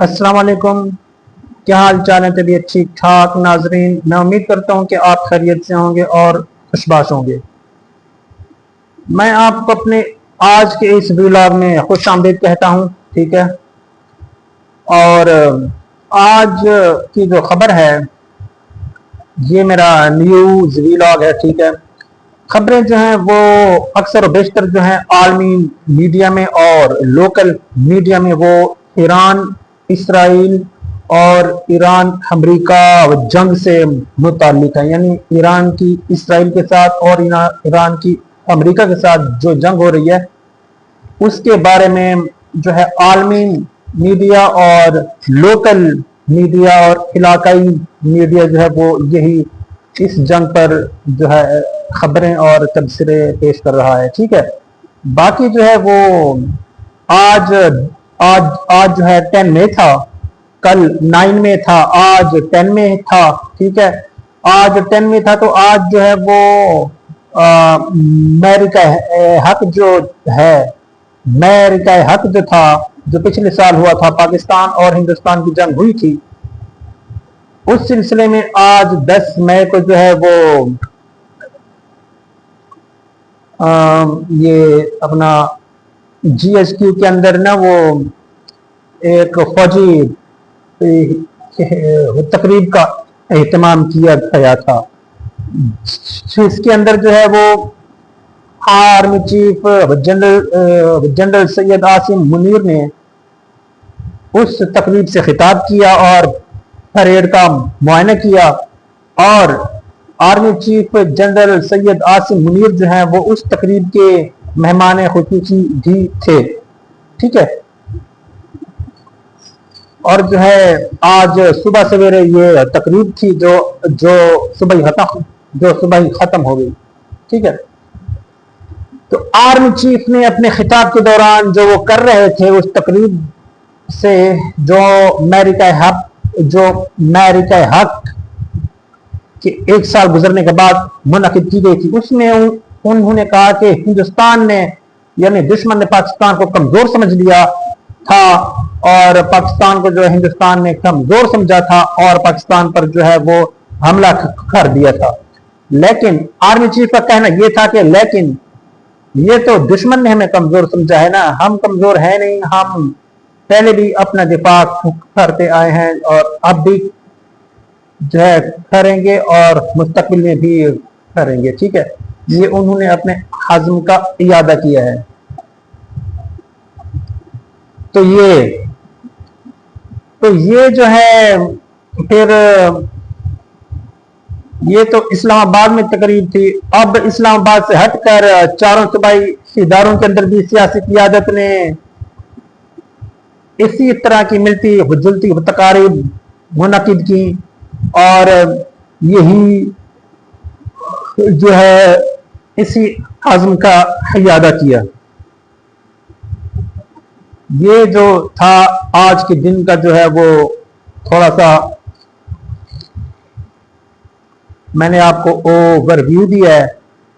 अस्सलाम वालेकुम। क्या हाल चाल है? तबीयत ठीक ठाक? नाजरीन, मैं उम्मीद करता हूँ कि आप खैरियत से होंगे और खुशबाश होंगे। मैं आपको अपने आज के इस व्लॉग में खुश आमदीद कहता हूँ, ठीक है। और आज की जो खबर है, ये मेरा न्यूज व्लॉग है, ठीक है। खबरें जो हैं वो अक्सर और बेशतर जो हैं आलमी मीडिया में और लोकल मीडिया में वो ईरान, इसराइल और ईरान अमेरिका जंग से मुताल्लिक है। यानी ईरान की इसराइल के साथ और ईरान की अमेरिका के साथ जो जंग हो रही है, उसके बारे में जो है आलमी मीडिया और लोकल मीडिया और इलाकाई मीडिया जो है वो यही इस जंग पर जो है खबरें और तबसरे पेश कर रहा है, ठीक है। बाकी जो है वो आज आज आज जो है 10 में था, कल 9 में था, आज 10 में था, ठीक है। आज 10 में था तो आज जो है वो अमेरिका हक जो है, अमेरिका हक जो था, जो पिछले साल हुआ था, पाकिस्तान और हिंदुस्तान की जंग हुई थी, उस सिलसिले में आज 10 मई को जो है वो ये अपना GHQ के अंदर ना वो एक फौजी तकरीब का एहतमाम किया गया था। इसके अंदर जो है वो army chief general Syed Asim Munir ने उस तकरीब से खिताब किया और परेड का मुआयना किया। और army chief general Syed Asim Munir जो है वो उस तकरीब के मेहमान खुसूसी भी थे, ठीक है। और जो है आज सुबह सवेरे ये तकरीब थी जो सुबह ही खत्म हो गई, ठीक है। तो आर्मी चीफ ने अपने खिताब के दौरान जो वो कर रहे थे उस तकरीब से जो अमेरिका हक कि 1 साल गुजरने के बाद मुनक़िद की गई थी, उसमें उन्होंने कहा कि हिंदुस्तान ने यानी दुश्मन ने पाकिस्तान को कमजोर समझ लिया था और पाकिस्तान को जो है हिंदुस्तान ने कमजोर समझा था और पाकिस्तान पर जो है वो हमला कर दिया था। लेकिन आर्मी चीफ का कहना यह था कि लेकिन ये तो दुश्मन ने हमें कमजोर समझा है ना, हम कमजोर है नहीं, हम पहले भी अपना दिफा करते आए हैं और अब भी जो है करेंगे और मुस्तकबिल में भी करेंगे, ठीक है। ये उन्होंने अपने हज़्म का इयादा किया है। तो ये जो है फिर ये तो इस्लामाबाद में तकरीब थी। अब इस्लामाबाद से हटकर चारों सूबाई इदारों के अंदर भी सियासी क़ियादत ने इसी तरह की मिलती जुलती तकारीब मुनक़िद की और यही जो है इसी आज़म का इयादा किया। ये जो था आज के दिन का जो है वो थोड़ा सा मैंने आपको ओवरव्यू दिया है।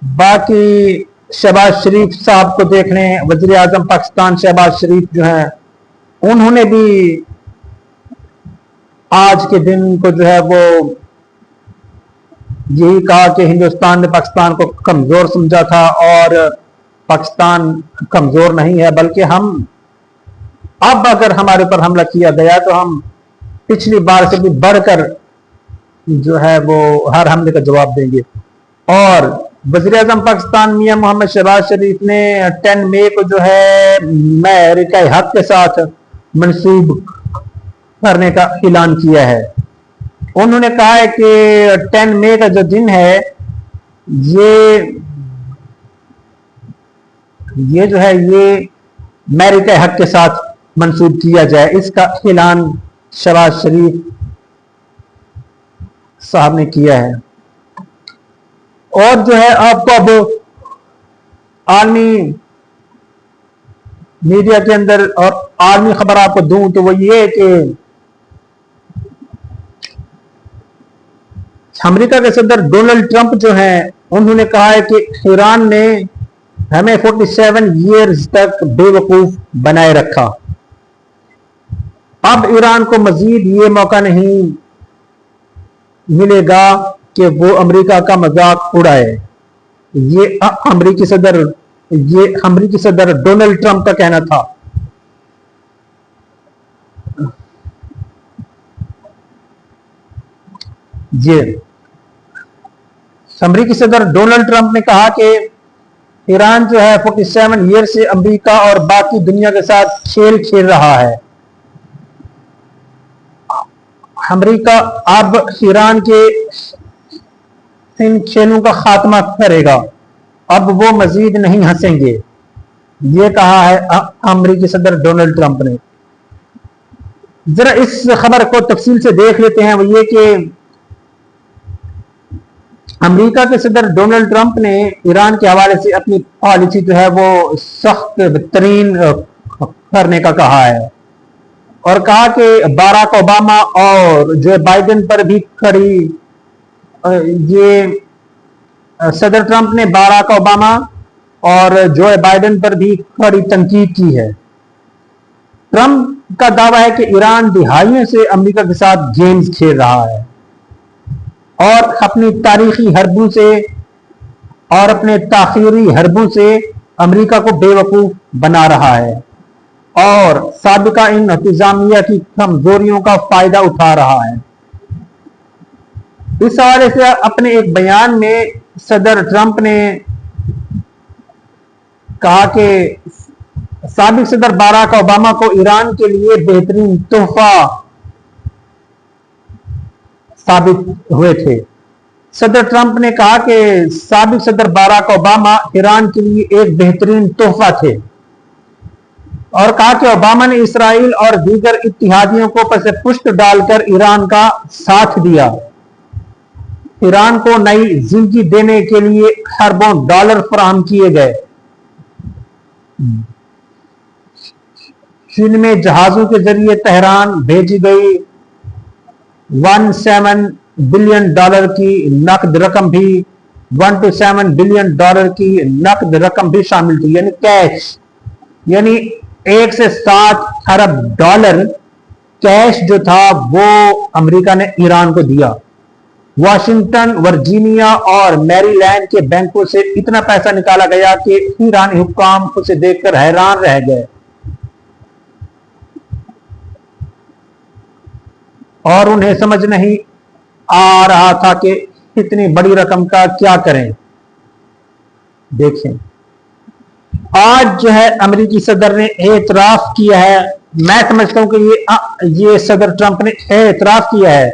बाकी शहबाज शरीफ साहब को देख लें, वज़ीर आज़म पाकिस्तान शहबाज शरीफ जो हैं उन्होंने भी आज के दिन को जो है वो यही कहा कि हिंदुस्तान ने पाकिस्तान को कमजोर समझा था और पाकिस्तान कमजोर नहीं है, बल्कि हम अब अगर हमारे ऊपर हमला किया गया तो हम पिछली बार से भी बढ़कर जो है वो हर हमले का जवाब देंगे। और वज़ीर आज़म पाकिस्तान मियां मोहम्मद शहबाज शरीफ ने 10 मई को जो है अमेरिका हक के साथ मंसूब करने का ऐलान किया है। उन्होंने कहा है कि 10 मई का जो दिन है ये जो है ये अमेरिका हक के साथ मंसूब किया जाए, इसका ऐलान शहबाज शरीफ साहब ने किया है। और जो है आपको अब आर्मी मीडिया के अंदर और आर्मी खबर आपको दूं तो वो ये कि अमेरिका के सदर डोनाल्ड ट्रंप जो हैं उन्होंने कहा है कि ईरान ने हमें 47 ईयर्स तक बेवकूफ बनाए रखा। اب ایران کو مزید یہ موقع نہیں ملے گا کہ وہ امریکہ کا مذاق اڑائے. یہ امریکی صدر ڈونلڈ ٹرمپ کا کہنا تھا. امریکی صدر ڈونلڈ ٹرمپ نے کہا کہ ایران جو ہے 47 ایئر سے امریکہ اور باقی دنیا کے ساتھ کھیل کھیل رہا ہے. امریکہ اب ایران کے ان کھیلوں کا خاتمہ کرے گا. اب وہ مزید نہیں ہنسیں گے. یہ کہا ہے امریکی صدر ڈونلڈ ٹرمپ نے. ذرا اس خبر کو تفصیل سے دیکھ لیتے ہیں. وہ یہ کہ امریکہ کے صدر ڈونلڈ ٹرمپ نے ایران کے حوالے سے اپنی پالیسی جو ہے وہ سخت بہترین کرنے کا کہا ہے اور کہا کہ باراک اوباما اور جو بائیڈن پر بھی کڑی صدر ٹرمپ نے باراک اوباما اور جو بائیڈن پر بھی کڑی تنقید کی ہے. ٹرمپ کا دعویٰ ہے کہ ایران دہائیوں سے امریکہ کے ساتھ گیمز کھیل رہا ہے اور اپنی تاریخی حربوں سے اور اپنے تاخیری حربوں سے امریکہ کو بے وقوف بنا رہا ہے اور سابقہ انتظامیہ کی کمزوریوں کا فائدہ اٹھا رہا ہے. اس حوالے سے اپنے ایک بیان میں صدر ٹرمپ نے کہا کہ سابق صدر باراک اوباما کو ایران کے لیے بہترین تحفہ ثابت ہوئے تھے. صدر ٹرمپ نے کہا کہ سابق صدر باراک اوباما ایران کے لیے ایک بہترین تحفہ تھے اور کہا کہ اوباما نے اسرائیل اور دیگر اتحادیوں کو پس پشت ڈال کر ایران کا ساتھ دیا. ایران کو نئی زندگی دینے کے لیے اربوں ڈالر فراہم کیے گئے. چین میں جہازوں کے ذریعے تہران بھیجی گئی $17 بلین کی نقد رقم بھی $1 بلین کی نقد رقم بھی شامل تھی. یعنی کیش، یعنی 1 سے 7 ارب ڈالر کیش جو تھا وہ امریکہ نے ایران کو دیا. واشنگٹن، ورجینیا اور میری لینڈ کے بینکوں سے اتنا پیسہ نکالا گیا کہ ایرانی حکام اسے دیکھ کر حیران رہ گئے اور انہیں سمجھ نہیں آ رہا تھا کہ اتنی بڑی رقم کا کیا کریں. دیکھیں آج جو ہے امریکی صدر نے اعتراف کیا ہے. میں سمجھتا ہوں کہ یہ صدر ٹرمپ نے اعتراف کیا ہے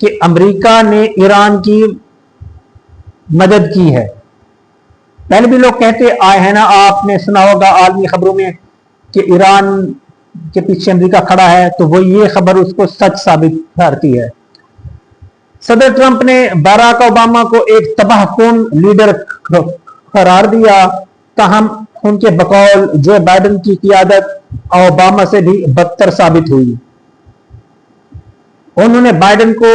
کہ امریکہ نے ایران کی مدد کی ہے. پہلے بھی لوگ کہتے آئے ہیں نا، آپ نے سنا ہوگا عالمی خبروں میں کہ ایران کے پیچھے امریکہ کھڑا ہے، تو وہ یہ خبر اس کو سچ ثابت کرتی ہے. صدر ٹرمپ نے باراک اوباما کو ایک تباہ کن لیڈر قرار دیا، تاہم ان کے بقول جو بائیڈن کی قیادت اوباما سے بھی بدتر ثابت ہوئی. انہوں نے بائیڈن کو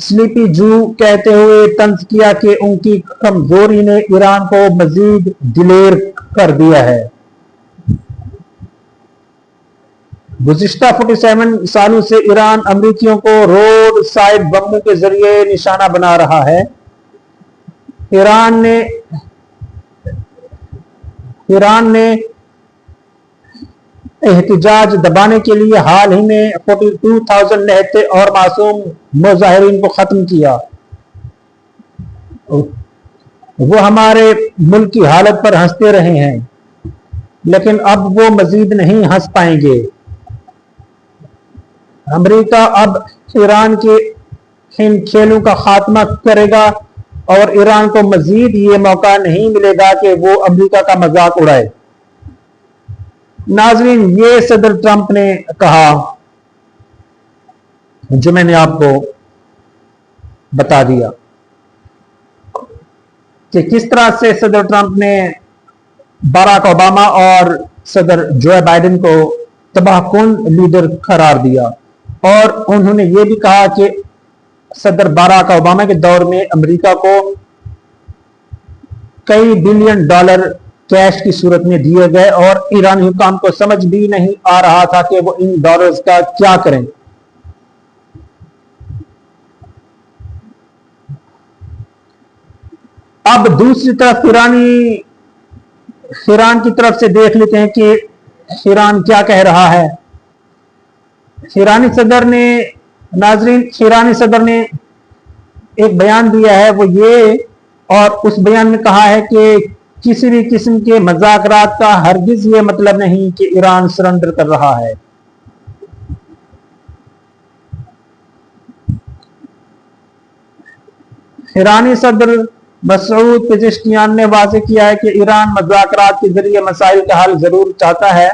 سلیپی جو کہتے ہوئے طنز کیا کہ ان کی کمزوری نے ایران کو مزید دلیر کر دیا ہے. گزشتہ 47 سالوں سے ایران امریکیوں کو روڈ سائڈ بموں کے ذریعے نشانہ بنا رہا ہے. ایران نے احتجاج دبانے کے لیے حال ہی میں 42,000 نہتے اور معصوم مظاہرین کو ختم کیا. وہ ہمارے ملک کی حالت پر ہنستے رہے ہیں، لیکن اب وہ مزید نہیں ہنس پائیں گے. امریکہ اب ایران کے ان کھیلوں کا خاتمہ کرے گا اور ایران کو مزید یہ موقع نہیں ملے گا کہ وہ امریکہ کا مذاق اڑائے. ناظرین، یہ صدر ٹرمپ نے کہا جو میں نے آپ کو بتا دیا کہ کس طرح سے صدر ٹرمپ نے باراک اوباما اور صدر جو بائیڈن کو تباہ کن لیڈر قرار دیا، اور انہوں نے یہ بھی کہا کہ صدر باراک اوباما کے دور میں امریکہ کو کئی بلین ڈالر कैश की सूरत में दिए गए और ईरानी हुकाम को समझ भी नहीं आ रहा था कि वो इन डॉलर्स का क्या करें। अब दूसरी तरफ ईरान की तरफ से देख लेते हैं कि ईरान क्या कह रहा है। ईरानी सदर ने एक बयान दिया है, वो ये, और उस बयान में कहा है कि किसी भी किस्म के मज़ाकरात का हरगिज ये मतलब नहीं कि ईरान सरेंडर कर रहा है। ईरानी सदर मसूद पेज़ेश्कियान ने वाज़ेह किया है कि ईरान मज़ाकरात के जरिए मसाइल का हल जरूर चाहता है,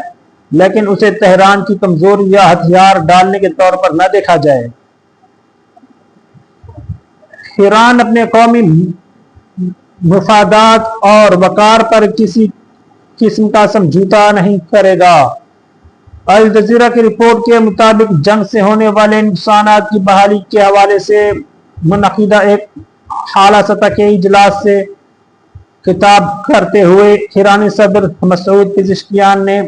लेकिन उसे तेहरान की कमजोरी या हथियार डालने के तौर पर न देखा जाए। ईरान अपने कौमी मुफादात और वकार पर किसी किस्म का समझौता नहीं करेगा। अल जज़ीरा की रिपोर्ट के मुताबिक जंग से होने वाले नुकसानात की बहाली के हवाले से मुनक़िदा एक आला सतह के इजलास से खिताब करते हुए ईरानी सदर मसूद पेज़ेश्कियान ने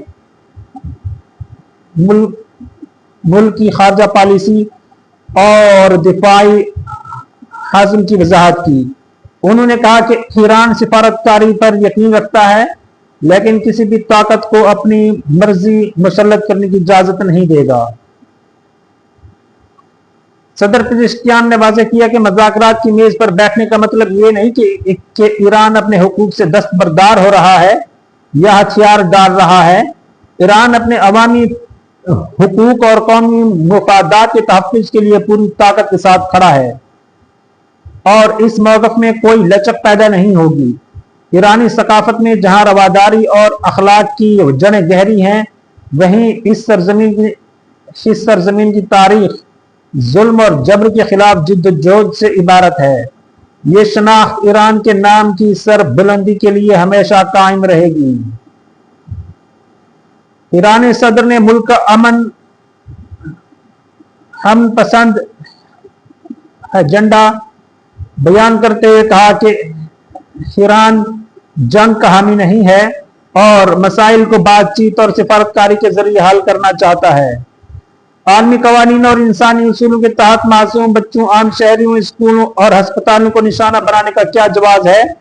मुल्क की खारजा पॉलिसी और दिफाई हज़म की वजाहत की। उन्होंने कहा कि ईरान सिफारतकारी पर यकीन रखता है, लेकिन किसी भी ताकत को अपनी मर्जी मुसल्लत करने की इजाजत नहीं देगा। सदर पेज़ेश्कियान ने वाज़ेह किया कि मज़ाकरात की मेज पर बैठने का मतलब ये नहीं कि ईरान अपने हुकूक से दस्तबरदार हो रहा है या हथियार डाल रहा है। ईरान अपने अवामी हुकूक और कौमी मुफादात के तहफ़्फ़ुज़ के लिए पूरी ताकत के साथ खड़ा है और इस मौक़िफ़ में कोई लचक पैदा नहीं होगी। ईरानी सकाफत में जहाँ रवादारी और अखलाक की जड़ें गहरी हैं, वहीं इस सरजमीन की तारीख जुल्म और जबर के खिलाफ जिद्दोजहद से इबारत है। ये शनाख्त ईरान के नाम की सरबुलंदी के लिए हमेशा कायम रहेगी। ईरानी सदर ने मुल्क का अमन हम पसंद एजेंडा बयान करते हुए कहा कि ईरान जंग का हामी नहीं है और मसाइल को बातचीत और सिफारतकारी के जरिए हल करना चाहता है। आलमी कवानीन और इंसानी उसूलों के तहत मासूम बच्चों, आम शहरियों, स्कूलों और अस्पतालों को निशाना बनाने का क्या जवाब है?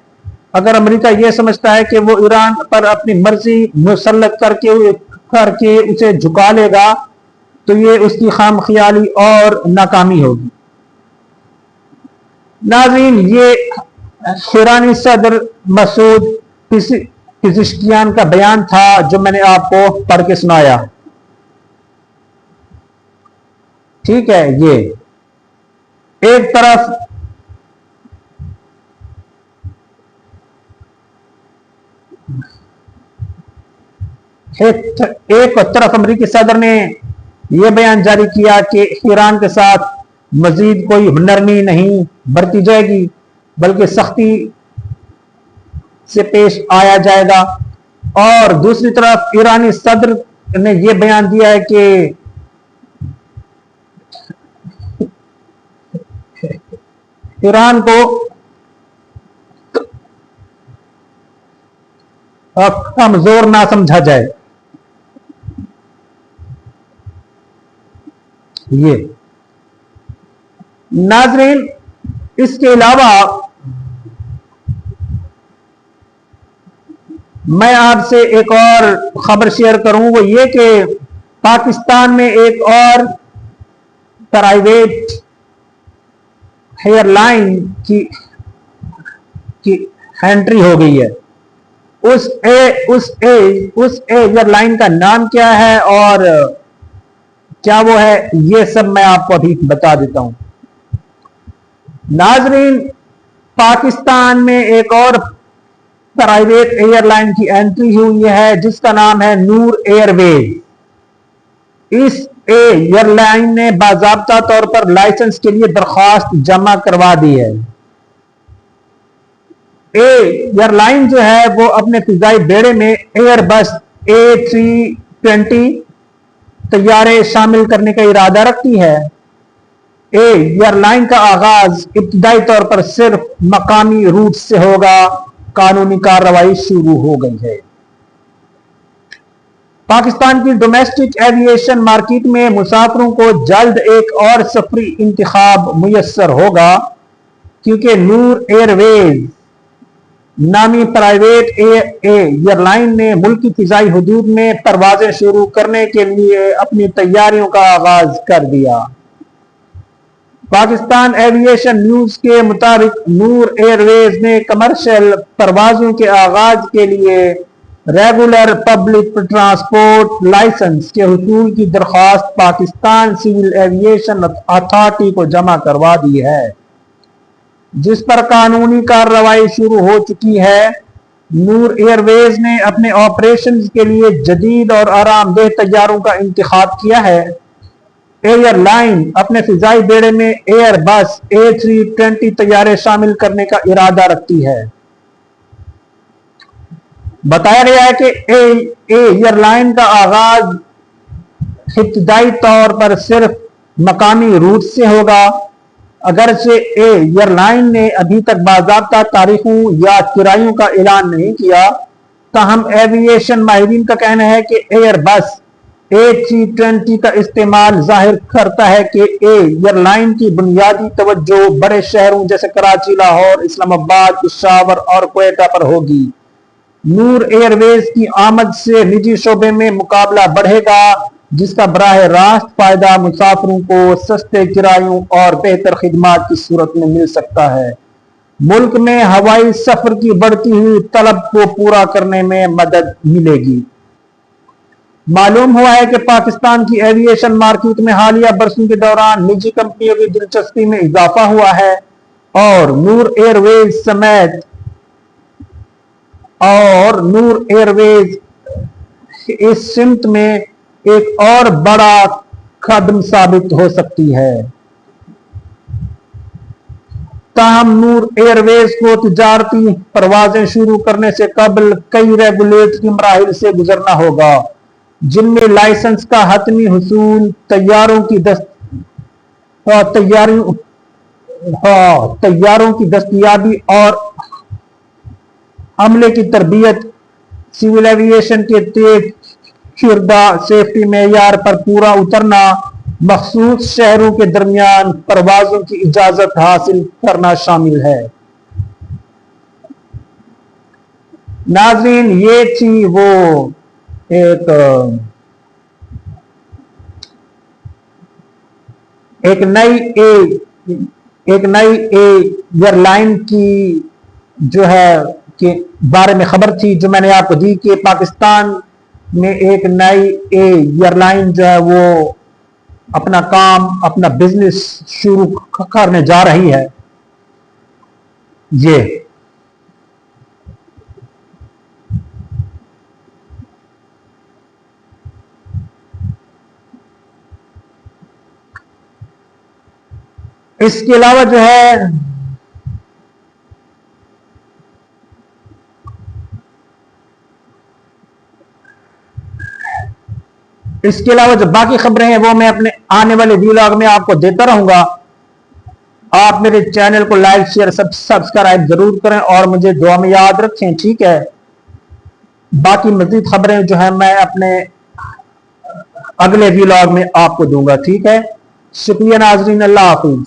अगर अमेरिका यह समझता है कि वो ईरान पर अपनी मर्जी मुसल्लत करके उसे झुका लेगा, तो ये उसकी खामख्याली और नाकामी होगी। नाज़रीन, ये ईरानी सदर मसूद पेज़ेश्कियान का बयान था जो मैंने आपको पढ़ के सुनाया। ठीक है, ये एक तरफ अमेरिकी सदर ने यह बयान जारी किया कि ईरान के साथ मजीद कोई नरमी नहीं बरती जाएगी, बल्कि सख्ती से पेश आया जाएगा, और दूसरी तरफ ईरानी सदर ने यह बयान दिया है कि ईरान को कमजोर ना समझा जाए। ये नाज़रीन, इसके अलावा मैं आपसे एक और खबर शेयर करूं, वो ये कि पाकिस्तान में एक और प्राइवेट एयरलाइन की एंट्री हो गई है। उस एयरलाइन का नाम क्या है और क्या वो है, ये सब मैं आपको अभी बता देता हूं। नाजरीन, पाकिस्तान में एक और प्राइवेट एयरलाइन की एंट्री हुई है जिसका नाम है नूर एयरवेज। इस एयरलाइन ने बाज़ाब्ता तौर पर लाइसेंस के लिए दरख्वास्त जमा करवा दी है। एयरलाइन जो है वो अपने फिजाई बेड़े में एयरबस A320 तैयारे शामिल करने का इरादा रखती है। एयरलाइन का आगाज इब्तिदाई तौर पर सिर्फ मकामी रूट से होगा कानूनी कार्रवाई शुरू हो गई है। पाकिस्तान की डोमेस्टिक एविएशन मार्केट में मुसाफिरों को जल्द एक और सफरी इंतखाब मुयस्सर होगा, क्योंकि नूर एयरवेज नामी प्राइवेट एयरलाइन ने मुल्की फिजाई हदूद में परवाजें शुरू करने के लिए अपनी तैयारियों का आगाज कर दिया। पाकिस्तान एविएशन न्यूज के मुताबिक नूर एयरवेज ने कमर्शियल परवाजों के आगाज के लिए रेगुलर पब्लिक ट्रांसपोर्ट लाइसेंस के हुसूल की दरख्वास्त पाकिस्तान सिविल एविएशन अथॉरिटी को जमा करवा दी है, जिस पर कानूनी कार्रवाई शुरू हो चुकी है। नूर एयरवेज ने अपने ऑपरेशंस के लिए जदीद और आरामदेह तैयारों का इंतखाब किया है। एयरलाइन अपने फिजाई बेड़े में एयरबस A320 तैयारे शामिल करने का इरादा रखती है। बताया गया है कि एयरलाइन का आगाज इब्तिदाई तौर पर सिर्फ मकामी रूट से होगा। अगरचे एयरलाइन ने अभी तक बाज़ाब्ता तारीखों या किरायों का ऐलान नहीं किया, ताहम एविएशन माहिरीन का कहना है कि एयरबस A320 का इस्तेमाल जाहिर करता है कि एयरलाइन की बुनियादी तवज्जो बड़े शहरों जैसे कराची, लाहौर, इस्लामाबाद, पेशावर और क्वेटा पर होगी। नूर एयरवेज की आमद से निजी शोबे में मुकाबला बढ़ेगा, जिसका बराह रास्त फायदा मुसाफिरों को सस्ते किरायों और बेहतर खिदमात की सूरत में मिल सकता है। मुल्क में हवाई सफर की बढ़ती हुई तलब को पूरा करने में मदद मिलेगी। मालूम हुआ है कि पाकिस्तान की एविएशन मार्केट में हालिया बरसों के दौरान निजी कंपनियों की दिलचस्पी में इजाफा हुआ है और नूर एयरवेज इस सिमत में एक और बड़ा कदम साबित हो सकती है। ताहम नूर एयरवेज को तिजारती परवाजें शुरू करने से कबल कई रेगुलेटरी मराहिल से गुजरना होगा, जिनमें लाइसेंस का हतमी हुसूल, तैयारों की दस्तयाबी और अमले की तरबियत, सिविल एविएशन के तेज शुरदा सेफ्टी मेयार पर पूरा उतरना, मखसूस शहरों के दरमियान परवाजों की इजाजत हासिल करना शामिल है। नाज़रीन, ये थी वो एक नई एयरलाइन की जो है के बारे में खबर थी, जो मैंने आपको दी कि पाकिस्तान में एक नई एयरलाइन जो है वो अपना काम, अपना बिजनेस शुरू करने जा रही है। ये इसके अलावा जो है इसके अलावा जो बाकी खबरें हैं वो मैं अपने आने वाले व्लॉग में आपको देता रहूंगा। आप मेरे चैनल को लाइक, शेयर, सब्सक्राइब जरूर करें और मुझे दुआ में याद रखें, ठीक है। बाकी मजीद खबरें जो है मैं अपने अगले व्लॉग में आपको दूंगा, ठीक है। शुक्रिया नाजरीन, अल्लाह हाफिज।